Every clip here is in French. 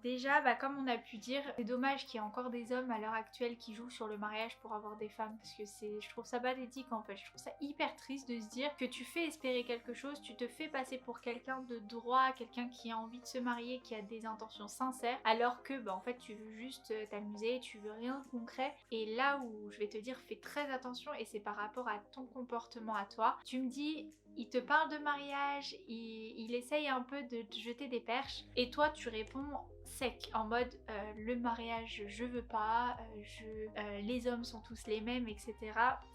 Déjà, comme on a pu dire, c'est dommage qu'il y ait encore des hommes à l'heure actuelle qui jouent sur le mariage pour avoir des femmes, parce que je trouve ça pathétique en fait. Je trouve ça hyper triste de se dire que tu fais espérer quelque chose, tu te fais passer pour quelqu'un de droit, quelqu'un qui a envie de se marier, qui a des intentions sincères, alors que en fait tu veux juste t'amuser, tu veux rien de concret. Et là où je vais te dire, fais très attention, et c'est par rapport à ton comportement à toi. Tu me dis, il te parle de mariage, il essaye un peu de te jeter des perches, et toi tu réponds sec, en mode le mariage je veux pas, les hommes sont tous les mêmes, etc.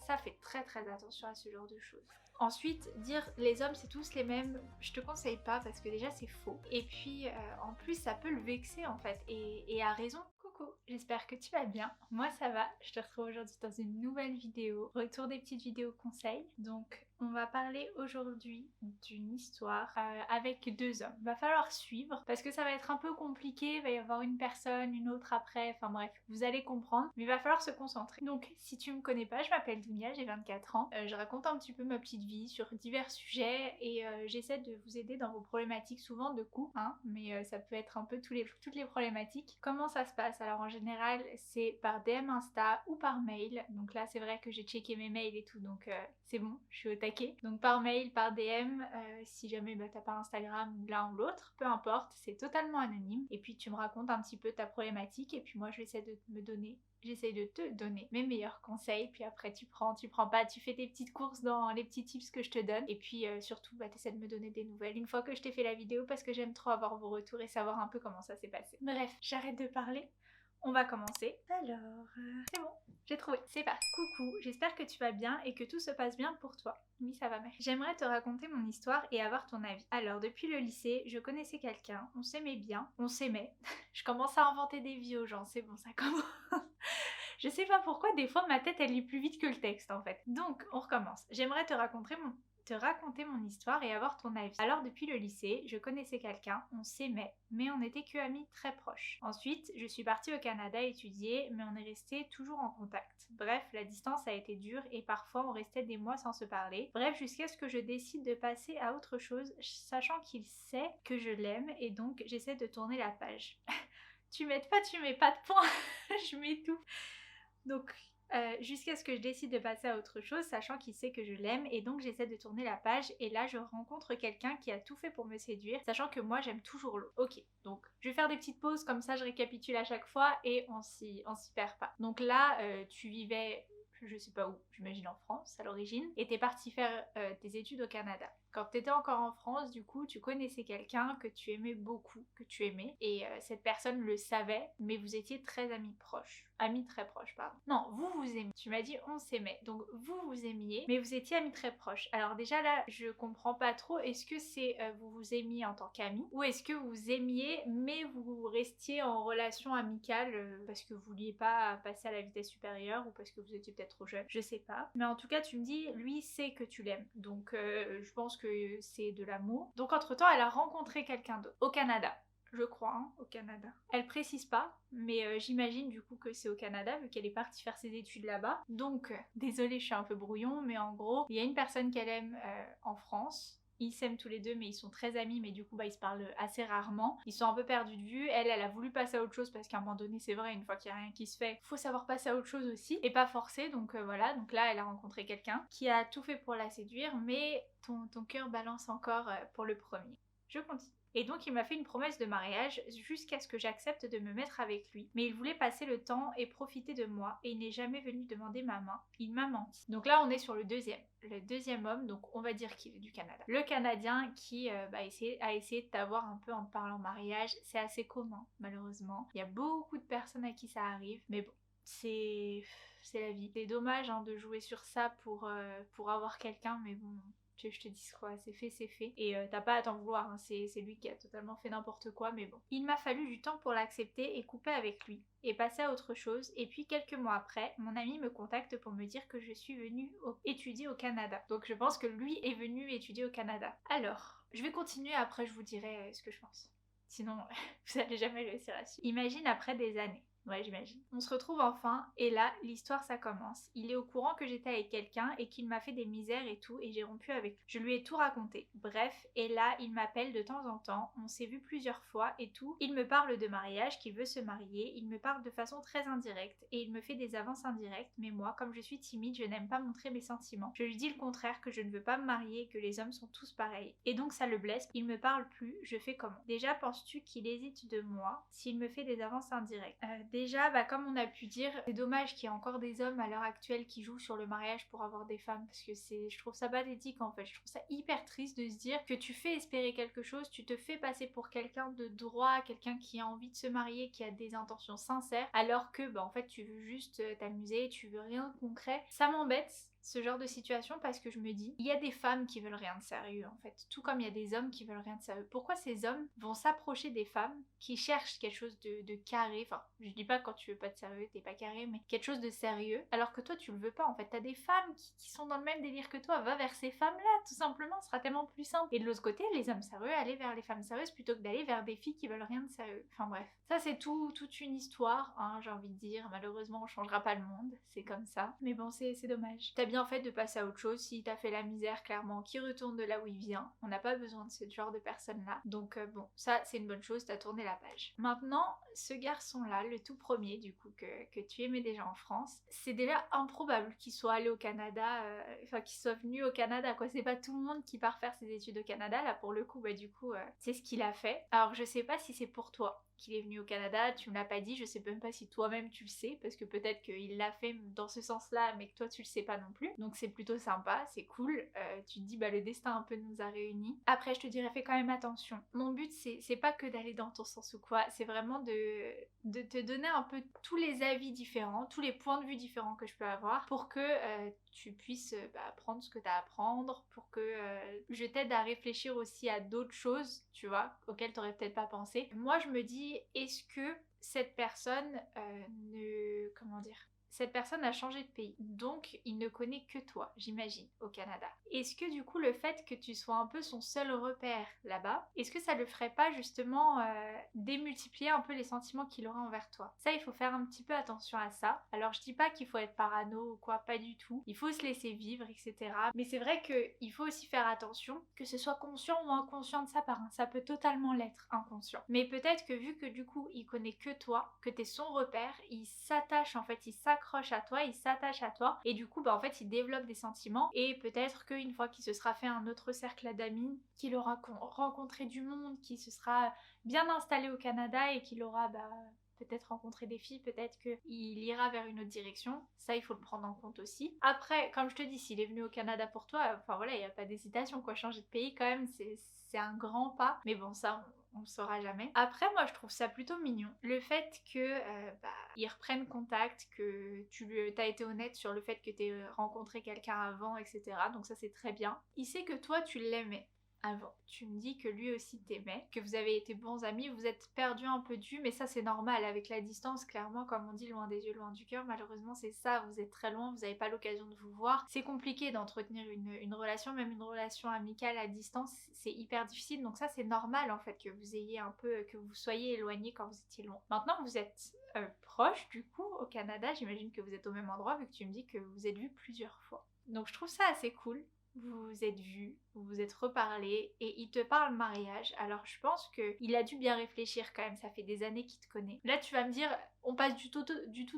Ça, fait très très attention à ce genre de choses. Ensuite, dire les hommes c'est tous les mêmes, je te conseille pas parce que déjà c'est faux. Et puis en plus ça peut le vexer en fait, et à raison. Coucou, j'espère que tu vas bien. Moi ça va, je te retrouve aujourd'hui dans une nouvelle vidéo, retour des petites vidéos conseils. Donc on va parler aujourd'hui d'une histoire avec deux hommes. Va falloir suivre parce que ça va être un peu compliqué, il va y avoir une personne, une autre après, enfin bref, vous allez comprendre, mais il va falloir se concentrer. Donc si tu me connais pas, je m'appelle Dounia, j'ai 24 ans, je raconte un petit peu ma petite vie sur divers sujets, et j'essaie de vous aider dans vos problématiques, souvent de couple, hein, mais ça peut être un peu toutes les problématiques. Comment ça se passe? Alors en général c'est par DM Insta ou par mail, donc là c'est vrai que j'ai checké mes mails et tout, donc c'est bon, je suis au taquet. Donc par mail, par DM, si jamais t'as pas Instagram ou l'un ou l'autre, peu importe, c'est totalement anonyme, et puis tu me racontes un petit peu ta problématique, et puis moi j'essaie de te donner mes meilleurs conseils, puis après tu prends pas, tu fais tes petites courses dans les petits tips que je te donne, et puis surtout t'essaies de me donner des nouvelles une fois que je t'ai fait la vidéo, parce que j'aime trop avoir vos retours et savoir un peu comment ça s'est passé. Bref, j'arrête de parler, on va commencer. Alors, c'est bon, j'ai trouvé, c'est parti. Coucou, j'espère que tu vas bien et que tout se passe bien pour toi. Oui, ça va, merci. J'aimerais te raconter mon histoire et avoir ton avis. Alors, depuis le lycée, je connaissais quelqu'un, on s'aimait bien, on s'aimait. Je commence à inventer des vies aux gens, c'est bon, ça commence. Je sais pas pourquoi, des fois ma tête elle lit plus vite que le texte en fait. Donc, on recommence. J'aimerais te raconter mon histoire et avoir ton avis. Alors depuis le lycée, je connaissais quelqu'un, on s'aimait, mais on n'était que amis très proches. Ensuite, je suis partie au Canada étudier, mais on est resté toujours en contact. Bref, la distance a été dure et parfois on restait des mois sans se parler. Bref, jusqu'à ce que je décide de passer à autre chose, sachant qu'il sait que je l'aime, et donc j'essaie de tourner la page. Tu mets pas de points, je mets tout. Donc, jusqu'à ce que je décide de passer à autre chose, sachant qu'il sait que je l'aime, et donc j'essaie de tourner la page, et là je rencontre quelqu'un qui a tout fait pour me séduire, sachant que moi j'aime toujours l'eau. Ok, donc je vais faire des petites pauses, comme ça je récapitule à chaque fois, et on s'y perd pas. Donc là, tu vivais, je sais pas où, j'imagine en France à l'origine, et t'es parti faire tes études au Canada. Quand t'étais encore en France, du coup, tu connaissais quelqu'un que tu aimais beaucoup, que tu aimais, et cette personne le savait, mais vous étiez très amis proches. Amis très proches, pardon. Non, vous vous aimiez. Tu m'as dit on s'aimait. Donc vous vous aimiez, mais vous étiez amis très proches. Alors déjà là, je comprends pas trop. Est-ce que c'est vous vous aimiez en tant qu'amis, ou est-ce que vous aimiez, mais vous restiez en relation amicale parce que vous vouliez pas passer à la vitesse supérieure, ou parce que vous étiez peut-être trop jeune, je sais pas. Mais en tout cas, tu me dis, lui sait que tu l'aimes. Donc je pense que c'est de l'amour. Donc entre temps, elle a rencontré quelqu'un d'autre au Canada. Je crois, hein, au Canada. Elle précise pas, mais j'imagine du coup que c'est au Canada, vu qu'elle est partie faire ses études là-bas. Donc, désolée, je suis un peu brouillon, mais en gros, il y a une personne qu'elle aime en France. Ils s'aiment tous les deux, mais ils sont très amis, mais du coup ils se parlent assez rarement. Ils sont un peu perdus de vue. Elle a voulu passer à autre chose, parce qu'à un moment donné, c'est vrai, une fois qu'il n'y a rien qui se fait, faut savoir passer à autre chose aussi, et pas forcer. Donc voilà, donc là elle a rencontré quelqu'un qui a tout fait pour la séduire, mais ton cœur balance encore pour le premier. Je continue. Et donc il m'a fait une promesse de mariage jusqu'à ce que j'accepte de me mettre avec lui. Mais il voulait passer le temps et profiter de moi, et il n'est jamais venu demander ma main. Il m'a menti. Donc là on est sur le deuxième homme, donc on va dire qu'il est du Canada. Le Canadien qui a essayé de t'avoir un peu en te parlant mariage. C'est assez commun malheureusement. Il y a beaucoup de personnes à qui ça arrive, mais bon, c'est la vie. C'est dommage de jouer sur ça pour avoir quelqu'un, mais bon, je te dis quoi, c'est fait, c'est fait. Et t'as pas à t'en vouloir, hein. C'est lui qui a totalement fait n'importe quoi, mais bon. Il m'a fallu du temps pour l'accepter et couper avec lui, et passer à autre chose. Et puis quelques mois après, mon ami me contacte pour me dire que je suis venue étudier au Canada. Donc je pense que lui est venu étudier au Canada. Alors, je vais continuer, après je vous dirai ce que je pense. Sinon, vous allez jamais réussir à suivre. Imagine après des années. Ouais, j'imagine. On se retrouve enfin, et là, l'histoire ça commence. Il est au courant que j'étais avec quelqu'un et qu'il m'a fait des misères et tout, et j'ai rompu avec lui. Je lui ai tout raconté. Bref, et là, il m'appelle de temps en temps, on s'est vu plusieurs fois et tout. Il me parle de mariage, qu'il veut se marier, il me parle de façon très indirecte, et il me fait des avances indirectes, mais moi, comme je suis timide, je n'aime pas montrer mes sentiments. Je lui dis le contraire, que je ne veux pas me marier, que les hommes sont tous pareils. Et donc ça le blesse, il me parle plus, je fais comment? Déjà, penses-tu qu'il hésite de moi s'il me fait des avances indirectes? Déjà, comme on a pu dire, c'est dommage qu'il y ait encore des hommes à l'heure actuelle qui jouent sur le mariage pour avoir des femmes, parce que je trouve ça pathétique en fait. Je trouve ça hyper triste de se dire que tu fais espérer quelque chose, tu te fais passer pour quelqu'un de droit, quelqu'un qui a envie de se marier, qui a des intentions sincères, alors que en fait tu veux juste t'amuser, tu veux rien de concret. Ça m'embête ce genre de situation parce que je me dis, il y a des femmes qui veulent rien de sérieux en fait, tout comme il y a des hommes qui veulent rien de sérieux. Pourquoi ces hommes vont s'approcher des femmes qui cherchent quelque chose de carré? Enfin, je dis pas quand tu veux pas de sérieux, t'es pas carré, mais quelque chose de sérieux, alors que toi tu le veux pas en fait. T'as des femmes qui sont dans le même délire que toi, va vers ces femmes-là, tout simplement, ce sera tellement plus simple. Et de l'autre côté, les hommes sérieux, aller vers les femmes sérieuses plutôt que d'aller vers des filles qui veulent rien de sérieux. Enfin bref, ça c'est toute une histoire, hein, j'ai envie de dire. Malheureusement, on changera pas le monde, c'est comme ça. Mais bon, c'est dommage. T'as bien fait de passer à autre chose. Si t'a fait la misère, clairement, qui retourne de là où il vient. On n'a pas besoin de ce genre de personnes-là. Donc bon, ça c'est une bonne chose, t'as tourné la page. Maintenant, ce garçon-là, le tout premier du coup que tu aimais déjà en France, c'est déjà improbable qu'il soit allé au Canada, enfin qu'il soit venu au Canada quoi. C'est pas tout le monde qui part faire ses études au Canada. Là pour le coup, du coup, c'est ce qu'il a fait. Alors je sais pas si c'est pour toi qu'il est venu au Canada, tu me l'as pas dit, je sais même pas si toi-même tu le sais, parce que peut-être qu'il l'a fait dans ce sens-là, mais que toi tu le sais pas non plus. Donc c'est plutôt sympa, c'est cool. Tu te dis le destin un peu nous a réunis. Après je te dirais fais quand même attention. Mon but c'est pas que d'aller dans ton sens ou quoi, c'est vraiment de te donner un peu tous les avis différents, tous les points de vue différents que je peux avoir pour que tu puisses apprendre ce que tu as à apprendre, pour que je t'aide à réfléchir aussi à d'autres choses, tu vois, auxquelles tu n'aurais peut-être pas pensé. Moi, je me dis, est-ce que cette personne comment dire, cette personne a changé de pays, donc il ne connaît que toi, j'imagine, au Canada. Est-ce que du coup le fait que tu sois un peu son seul repère là-bas, est-ce que ça le ferait pas justement démultiplier un peu les sentiments qu'il aurait envers toi? Ça, il faut faire un petit peu attention à ça. Alors je dis pas qu'il faut être parano ou quoi, pas du tout. Il faut se laisser vivre, etc. Mais c'est vrai qu'il faut aussi faire attention, que ce soit conscient ou inconscient de sa part. Hein. Ça peut totalement l'être inconscient. Mais peut-être que vu que du coup il connaît que toi, que t'es son repère, il s'attache en fait, il s'accroche à toi, il s'attache à toi, et du coup en fait il développe des sentiments, et peut-être qu'une fois qu'il se sera fait un autre cercle d'amis, qu'il aura rencontré du monde, qu'il se sera bien installé au Canada et qu'il aura peut-être rencontré des filles, peut-être qu'il ira vers une autre direction. Ça, il faut le prendre en compte aussi. Après, comme je te dis, s'il est venu au Canada pour toi, enfin voilà, il n'y a pas d'hésitation quoi. Changer de pays quand même, c'est un grand pas. Mais bon, ça, on le saura jamais. Après, moi, je trouve ça plutôt mignon. Le fait que ils reprennent contact, que t'as été honnête sur le fait que t'aies rencontré quelqu'un avant, etc. Donc ça, c'est très bien. Il sait que toi, tu l'aimais avant. Tu me dis que lui aussi t'aimait, que vous avez été bons amis, vous êtes perdus un peu de vue, mais ça c'est normal, avec la distance, clairement, comme on dit, loin des yeux, loin du cœur, malheureusement c'est ça, vous êtes très loin, vous n'avez pas l'occasion de vous voir. C'est compliqué d'entretenir une relation, même une relation amicale à distance, c'est hyper difficile, donc ça c'est normal en fait que vous ayez un peu, que vous soyez éloignés quand vous étiez loin. Maintenant vous êtes proches du coup au Canada, j'imagine que vous êtes au même endroit vu que tu me dis que vous êtes vus plusieurs fois. Donc je trouve ça assez cool. Vous vous êtes vus, vous vous êtes reparlé et il te parle mariage. Alors je pense qu'il a dû bien réfléchir quand même, ça fait des années qu'il te connaît. Là tu vas me dire, on passe du tout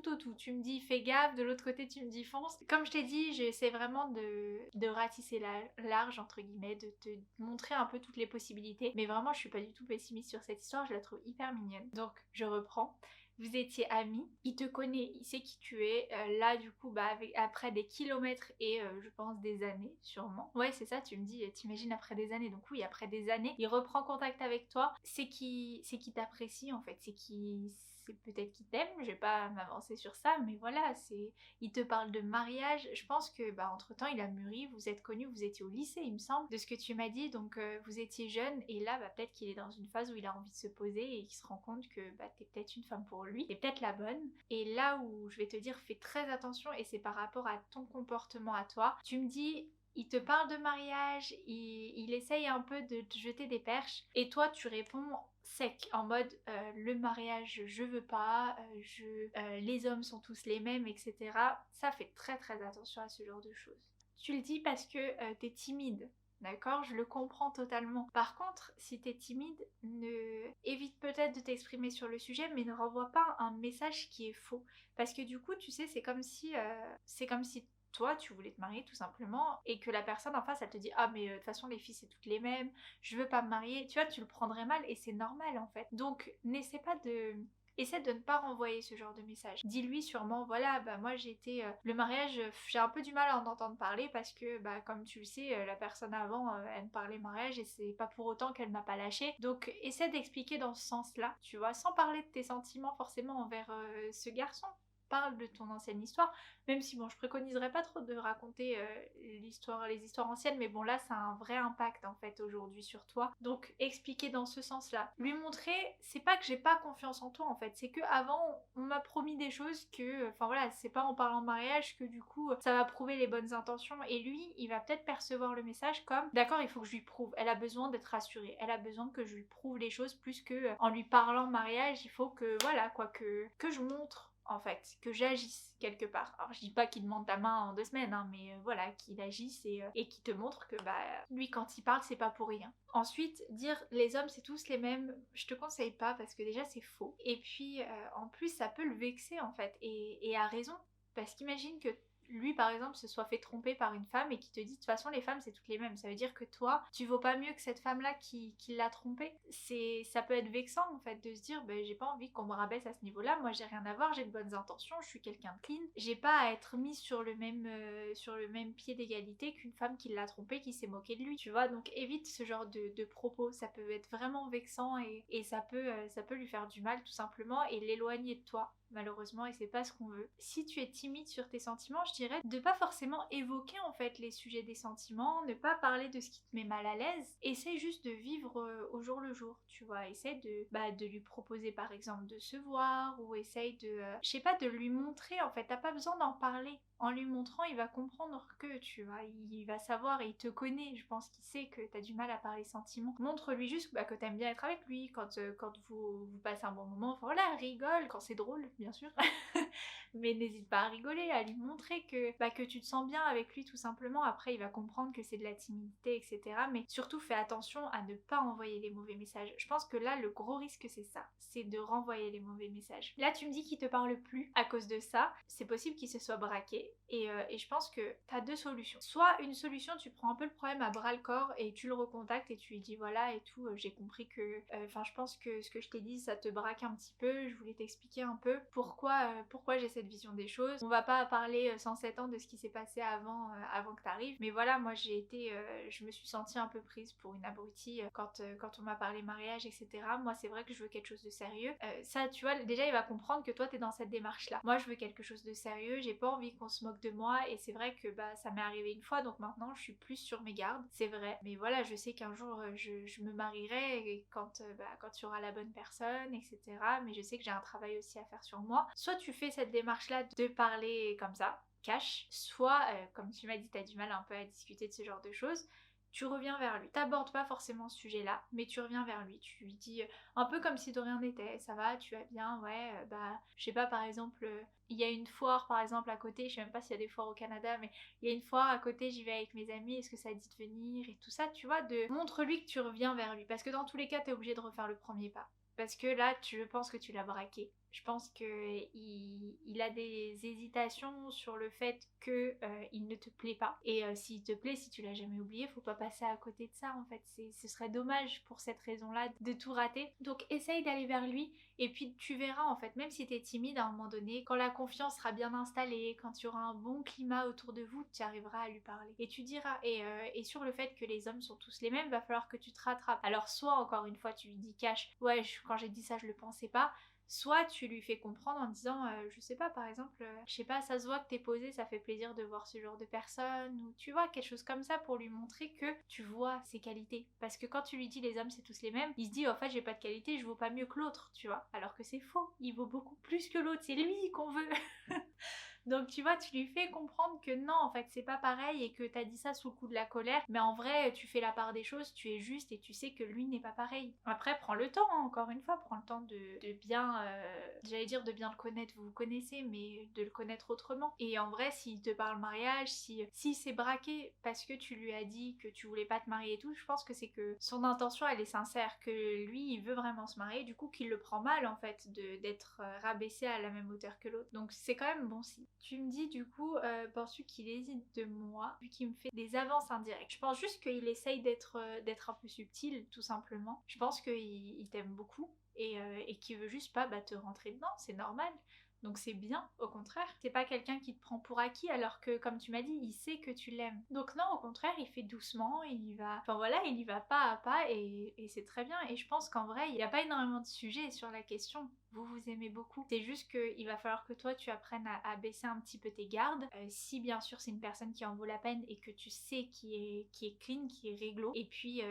au tout. Tu me dis fais gaffe, de l'autre côté tu me dis fonce. Comme je t'ai dit, j'essaie vraiment de ratisser large entre guillemets, de te montrer un peu toutes les possibilités. Mais vraiment je suis pas du tout pessimiste sur cette histoire, je la trouve hyper mignonne. Donc je reprends. Vous étiez amis, il te connaît, il sait qui tu es. Là, du coup, après des kilomètres et je pense des années, sûrement. Ouais, c'est ça, tu me dis, t'imagines après des années. Donc oui, après des années, il reprend contact avec toi. C'est qui t'apprécie en fait. C'est peut-être qu'il t'aime. Je vais pas m'avancer sur ça, mais voilà, il te parle de mariage. Je pense que entre temps, il a mûri. Vous êtes connus, vous étiez au lycée, il me semble, de ce que tu m'as dit. Donc vous étiez jeune et là, peut-être qu'il est dans une phase où il a envie de se poser et qu'il se rend compte que t'es peut-être une femme pour lui, t'es peut-être la bonne. Et là où je vais te dire fais très attention, et c'est par rapport à ton comportement à toi. Tu me dis il te parle de mariage, il essaye un peu de te jeter des perches, et toi tu réponds sec, en mode le mariage je veux pas, les hommes sont tous les mêmes, etc. Ça, fait très très attention à ce genre de choses. Tu le dis parce que t'es timide. D'accord, je le comprends totalement. Par contre, si t'es timide, évite peut-être de t'exprimer sur le sujet, mais ne renvoie pas un message qui est faux. Parce que du coup, tu sais, c'est comme si toi, tu voulais te marier tout simplement, et que la personne en face, elle te dit ah mais de toute façon les filles c'est toutes les mêmes, je veux pas me marier. Tu vois, tu le prendrais mal et c'est normal en fait. Donc n'essaie pas de Essaie de ne pas renvoyer ce genre de message. Dis-lui sûrement, voilà, bah moi j'ai été... le mariage, j'ai un peu du mal à en entendre parler parce que, bah comme tu le sais, la personne avant, elle me parlait mariage et c'est pas pour autant qu'elle m'a pas lâché. Donc essaie d'expliquer dans ce sens-là, tu vois, sans parler de tes sentiments forcément envers ce garçon. Parle de ton ancienne histoire, même si bon, je préconiserais pas trop de raconter les histoires anciennes, mais bon là ça a un vrai impact en fait aujourd'hui sur toi. Donc expliquer dans ce sens-là, lui montrer, c'est pas que j'ai pas confiance en toi en fait, c'est que avant on m'a promis des choses que, enfin voilà, c'est pas en parlant de mariage que du coup ça va prouver les bonnes intentions, et lui il va peut-être percevoir le message comme d'accord, il faut que je lui prouve, elle a besoin d'être rassurée, elle a besoin que je lui prouve les choses plus que en lui parlant mariage, il faut que voilà quoi, que je montre en fait, que j'agisse quelque part. Alors je dis pas qu'il demande ta main en 2 semaines, hein, mais voilà, qu'il agisse et qu'il te montre que bah lui quand il parle c'est pas pour rien. Ensuite, dire les hommes c'est tous les mêmes, je te conseille pas parce que déjà c'est faux. Et puis en plus ça peut le vexer en fait, et à raison. Parce qu'imagine que lui par exemple se soit fait tromper par une femme et qui te dit de toute façon les femmes c'est toutes les mêmes, ça veut dire que toi tu vaux pas mieux que cette femme là qui l'a trompé. Ça peut être vexant en fait de se dire j'ai pas envie qu'on me rabaisse à ce niveau là, moi j'ai rien à voir, j'ai de bonnes intentions, je suis quelqu'un de clean, j'ai pas à être mise sur le même pied d'égalité qu'une femme qui l'a trompé, qui s'est moquée de lui, tu vois. Donc évite ce genre de propos, ça peut être vraiment vexant et ça peut lui faire du mal tout simplement et l'éloigner de toi malheureusement, et c'est pas ce qu'on veut. Si tu es timide sur tes sentiments, je dirais de pas forcément évoquer en fait les sujets des sentiments, ne pas parler de ce qui te met mal à l'aise, essaye juste de vivre au jour le jour, tu vois, essaye de lui proposer par exemple de se voir, ou essaye je sais pas, de lui montrer en fait, t'as pas besoin d'en parler. En lui montrant, il va comprendre que, tu vois, il va savoir, et il te connaît, je pense qu'il sait que t'as du mal à parler sentiments. Montre-lui juste que t'aimes bien être avec lui, quand vous passez un bon moment, enfin voilà, rigole, quand c'est drôle, bien sûr. Mais n'hésite pas à rigoler, à lui montrer que tu te sens bien avec lui tout simplement. Après, il va comprendre que c'est de la timidité, etc. Mais surtout, fais attention à ne pas envoyer les mauvais messages. Je pense que là, le gros risque, c'est ça, c'est de renvoyer les mauvais messages. Là, tu me dis qu'il te parle plus à cause de ça. C'est possible qu'il se soit braqué. Et je pense que t'as deux solutions. Soit une solution, tu prends un peu le problème à bras le corps et tu le recontactes et tu lui dis voilà et tout, j'ai compris que... Enfin, je pense que ce que je t'ai dit, ça te braque un petit peu. Je voulais t'expliquer un peu pourquoi j'ai cette vision des choses. On va pas parler 107 ans de ce qui s'est passé avant que t'arrives. Mais voilà, moi je me suis sentie un peu prise pour une abrutie quand on m'a parlé mariage, etc. Moi, c'est vrai que je veux quelque chose de sérieux. Ça, tu vois, déjà, il va comprendre que toi, t'es dans cette démarche-là. Moi, je veux quelque chose de sérieux. J'ai pas envie qu'on se moque de moi, et c'est vrai que ça m'est arrivé une fois, donc maintenant, je suis plus sur mes gardes. C'est vrai. Mais voilà, je sais qu'un jour, je me marierai et quand tu auras la bonne personne, etc. Mais je sais que j'ai un travail aussi à faire sur moi. Soit tu fais cette démarche-là de parler comme ça, cash, soit, comme tu m'as dit, t'as du mal un peu à discuter de ce genre de choses, tu reviens vers lui. T'abordes pas forcément ce sujet-là, mais tu reviens vers lui. Tu lui dis un peu comme si de rien n'était. Ça va, tu vas bien, ouais, je sais pas, par exemple, il y a une foire par exemple à côté, je sais même pas s'il y a des foires au Canada, mais il y a une foire à côté, j'y vais avec mes amis, est-ce que ça dit de venir et tout ça, tu vois, montre-lui que tu reviens vers lui. Parce que dans tous les cas, t'es obligé de refaire le premier pas. Parce que là, je pense que tu l'as braqué. Je pense qu'il a des hésitations sur le fait qu'il ne te plaît pas. Et s'il te plaît, si tu l'as jamais oublié, faut pas passer à côté de ça en fait. Ce serait dommage pour cette raison-là de tout rater. Donc essaye d'aller vers lui, et puis tu verras en fait, même si t'es timide à un moment donné, quand la confiance sera bien installée, quand tu auras un bon climat autour de vous, tu arriveras à lui parler. Et tu diras, et sur le fait que les hommes sont tous les mêmes, va falloir que tu te rattrapes. Alors soit encore une fois tu lui dis cash, ouais quand j'ai dit ça je le pensais pas, soit tu lui fais comprendre en disant, je sais pas, par exemple, je sais pas, ça se voit que t'es posé, ça fait plaisir de voir ce genre de personne, ou tu vois, quelque chose comme ça pour lui montrer que tu vois ses qualités. Parce que quand tu lui dis les hommes c'est tous les mêmes, il se dit, en fait j'ai pas de qualité, je vaux pas mieux que l'autre, tu vois. Alors que c'est faux, il vaut beaucoup plus que l'autre, c'est lui qu'on veut. Donc tu vois, tu lui fais comprendre que non, en fait, c'est pas pareil et que t'as dit ça sous le coup de la colère. Mais en vrai, tu fais la part des choses, tu es juste et tu sais que lui n'est pas pareil. Après, prends le temps, hein, encore une fois, prends le temps de bien, j'allais dire de bien le connaître, vous vous connaissez, mais de le connaître autrement. Et en vrai, s'il te parle mariage, si s'est braqué parce que tu lui as dit que tu voulais pas te marier et tout, je pense que c'est que son intention, elle est sincère, que lui, il veut vraiment se marier, du coup, qu'il le prend mal, en fait, d'être rabaissé à la même hauteur que l'autre. Donc c'est quand même bon signe. Tu me dis, du coup, penses-tu qu'il hésite de moi, vu qu'il me fait des avances indirectes? Je pense juste qu'il essaye d'être un peu subtil, tout simplement. Je pense qu'il t'aime beaucoup et qu'il veut juste pas te rentrer dedans, c'est normal. Donc c'est bien, au contraire. C'est pas quelqu'un qui te prend pour acquis alors que, comme tu m'as dit, il sait que tu l'aimes. Donc non, au contraire, il fait doucement, il y va... Enfin voilà, il y va pas à pas et c'est très bien. Et je pense qu'en vrai, il n'y a pas énormément de sujets sur la question. Vous vous aimez beaucoup. C'est juste qu'il va falloir que toi, tu apprennes à baisser un petit peu tes gardes. Si bien sûr c'est une personne qui en vaut la peine et que tu sais qui est clean, qui est réglo. Et puis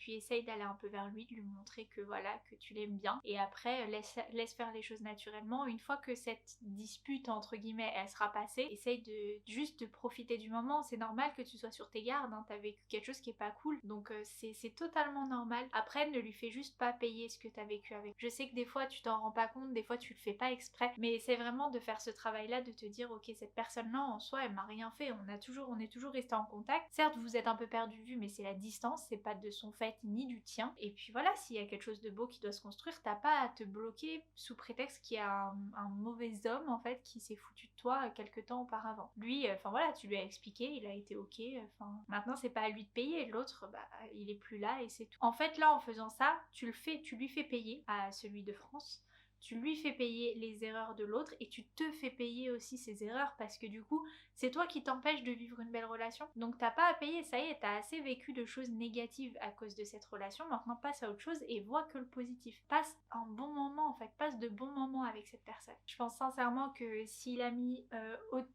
essaye d'aller un peu vers lui, de lui montrer que voilà, que tu l'aimes bien. Et après, laisse faire les choses naturellement. Une fois que cette dispute, entre guillemets, elle sera passée, essaye juste de profiter du moment. C'est normal que tu sois sur tes gardes, hein. T'as vécu quelque chose qui est pas cool. Donc c'est totalement normal. Après, ne lui fais juste pas payer ce que t'as vécu avec. Je sais que des fois, tu t'en rends pas compte, des fois, tu le fais pas exprès. Mais c'est vraiment de faire ce travail-là, de te dire, ok, cette personne-là, en soi, elle m'a rien fait. On est toujours resté en contact. Certes, vous êtes un peu perdu de vue, mais c'est la distance, c'est pas de son fait ni du tien. Et puis voilà, s'il y a quelque chose de beau qui doit se construire, t'as pas à te bloquer sous prétexte qu'il y a un mauvais homme en fait qui s'est foutu de toi quelques temps auparavant. Lui, enfin voilà, tu lui as expliqué, il a été ok. Enfin, maintenant c'est pas à lui de payer, l'autre, il est plus là et c'est tout. En fait, là, en faisant ça, tu lui fais payer à celui de France. Tu lui fais payer les erreurs de l'autre et tu te fais payer aussi ses erreurs parce que du coup, c'est toi qui t'empêches de vivre une belle relation. Donc t'as pas à payer, ça y est, t'as assez vécu de choses négatives à cause de cette relation. Maintenant passe à autre chose et vois que le positif. Passe un bon moment en fait, passe de bons moments avec cette personne. Je pense sincèrement que s'il a mis,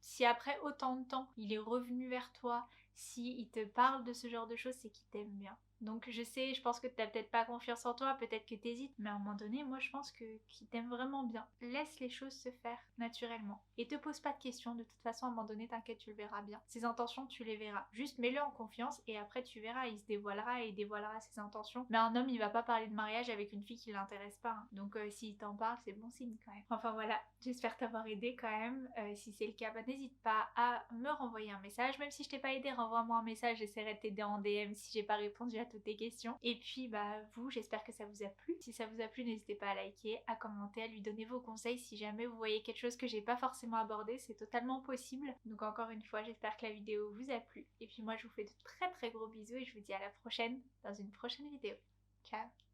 si après autant de temps, il est revenu vers toi, s'il te parle de ce genre de choses, c'est qu'il t'aime bien. Donc je sais, je pense que t'as peut-être pas confiance en toi, peut-être que t'hésites, mais à un moment donné, moi je pense qu'il t'aime vraiment bien. Laisse les choses se faire naturellement. Et te pose pas de questions, de toute façon à un moment donné, t'inquiète, tu le verras bien. Ses intentions, tu les verras. Juste mets-le en confiance et après tu verras, il se dévoilera et il dévoilera ses intentions. Mais un homme, il va pas parler de mariage avec une fille qui l'intéresse pas, hein. Donc s'il t'en parle, c'est bon signe quand même. Enfin voilà, j'espère t'avoir aidé quand même. Si c'est le cas, n'hésite pas à me renvoyer un message. Même si je t'ai pas aidé, renvoie-moi un message, j'essaierai de t'aider en DM si j'ai pas répondu à toutes tes questions. Et puis vous, j'espère que ça vous a plu. Si ça vous a plu, n'hésitez pas à liker, à commenter, à lui donner vos conseils si jamais vous voyez quelque chose que j'ai pas forcément abordé, c'est totalement possible. Donc encore une fois, j'espère que la vidéo vous a plu. Et puis moi je vous fais de très très gros bisous et je vous dis à la prochaine dans une prochaine vidéo. Ciao.